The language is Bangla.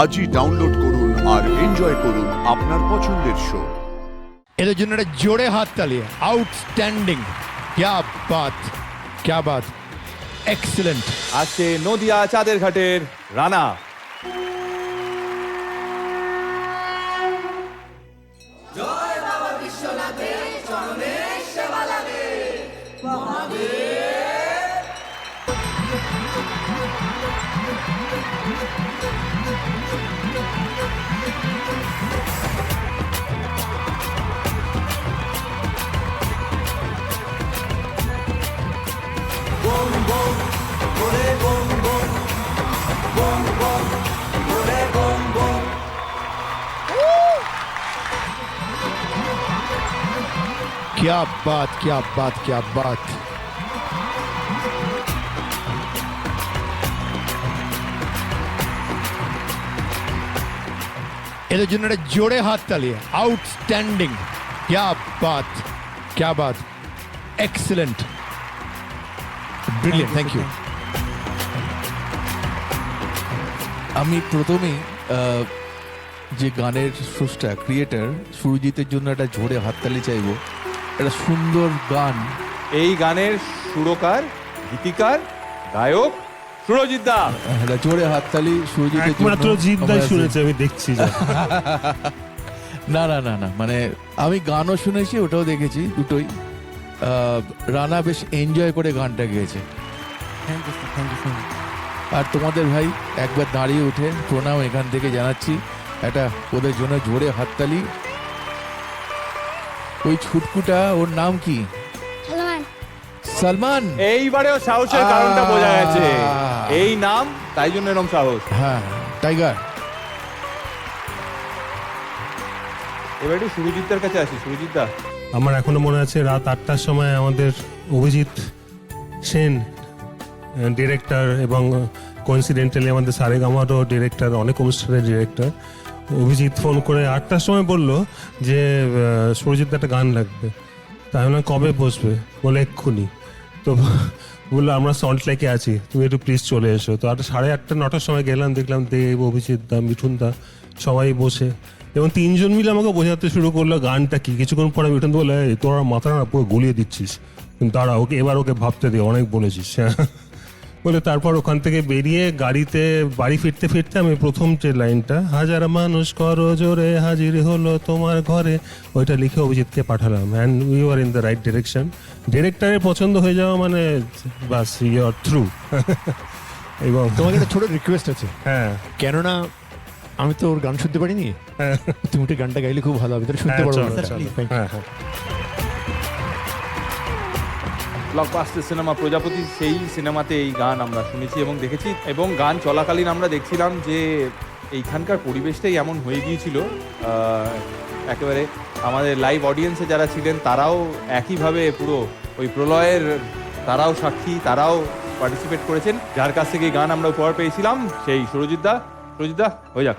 আজই ডাউনলোড করুন আর এনজয় করুন আপনার পছন্দের শো। এদের জন্য একটা জোরে হাত তালিয়ে। আউটস্ট্যান্ডিং, ক্যা বাত, এক্সেলেন্ট। আসছে নদিয়া চাঁদের ঘাটের রানা। क्या बात। এদের জন্য একটা জোরে হাত তালিয়ে। আউটস্ট্যান্ডিং, ক্যা Baat, excellent, brilliant, thank you. আমি প্রথমেই যে গানের স্রষ্টা ক্রিয়েটার সুরজিতের জন্য একটা ঝোড়ে হাততালি চাইবো। একটা সুন্দর গান। এই গানের সুরকার, গীতিকার, গায়ক সুরজিৎ দা। একটা জোরে হাততালি সুরজিতের জন্য। একমাত্র জিদ্দাই শুনেছে, আমি দেখছি যা। না মানে আমি গানও শুনেছি, ওটাও দেখেছি, দুটোই। রানা বেশ এনজয় করে গানটা গেয়েছে। আর তোমাদের ভাই একবার দাঁড়িয়ে উঠে প্রণাম এখান থেকে জানাচ্ছি। একটা ওদের জন্য জোরে হাততালি। ওই ছুটকুটা, ওর নাম কি? সালমান। এইবারেও সাহসের কারণটা বোঝা গেছে। এই নাম, তাই জন্য এরকম সাহস। হ্যাঁ, টাইগার। এবার একটু সুরজিৎদার কাছে আসি। সুরজিৎ দা, আমার এখনো মনে আছে রাত 8টার সময় আমাদের অভিজিৎ সেন ডিরেক্টর এবং কোইন্সিডেন্টালি আমাদের সারেগামারও ডিরেক্টর, অনেক অনুষ্ঠানের ডিরেক্টর। অভিজিৎ ফোন করে 8টার সময় বলল যে সুরজিৎ একটা গান লাগবে। তাই না, কবে বসবে? বলে এক্ষুনি। তো বললো আমরা সল্টলেকে আছি, তুমি একটু প্লিজ চলে এসো। তো 8:30 9টার সময় গেলাম, দেখলাম দেব, অভিজিৎ দা, মিঠুন দা সবাই বসে, এবং 3জন মিলে আমাকে বোঝাতে শুরু করলো গানটা কি। কিছুক্ষণ পরে মিঠুন দা বলে, তোরা মাথাটা না পুরো গুলিয়ে দিচ্ছিস, দাঁড়া ওকে ভাবতে দে, অনেক বলেছিস। বলে তারপর ওখান থেকে বেরিয়ে গাড়িতে বাড়ি ফিরতে ফিরতে আমি প্রথম যে লাইনটা, হাজার মানুষ করো জোরে হাজির হলো তোমার ঘরে, ওইটা লিখে অভিজিৎকে পাঠালাম। And we are in the right direction. ডিরেক্টরের পছন্দ হয়ে যাওয়া মানে বাস, ইউ আর থ্রু। এবং তোমাকে একটা ছোট রিকোয়েস্ট আছে। হ্যাঁ, কেননা আমি তো ওর গান শুনতে পারিনি, তুমি একটু গানটা গাইলে খুব ভালো হবে, শুনতে হ্যাঁ, পারবো। চলো, চলো। হ্যাঁ। ব্লকবাস্টার সিনেমা প্রজাপতি, সেই সিনেমাতে এই গান আমরা শুনেছি এবং দেখেছি। এবং গান চলাকালীন আমরা দেখছিলাম যে এইখানকার পরিবেশটাই এমন হয়ে গিয়েছিল। একেবারে আমাদের লাইভ অডিয়েন্সে যারা ছিলেন তারাও একইভাবে পুরো ওই প্রলয়ের তারাও সাক্ষী, তারাও পার্টিসিপেট করেছেন। যার কাছ থেকে এই গান আমরা উপহার পেয়েছিলাম, সেই সুরজিৎ দা হয়ে যাক।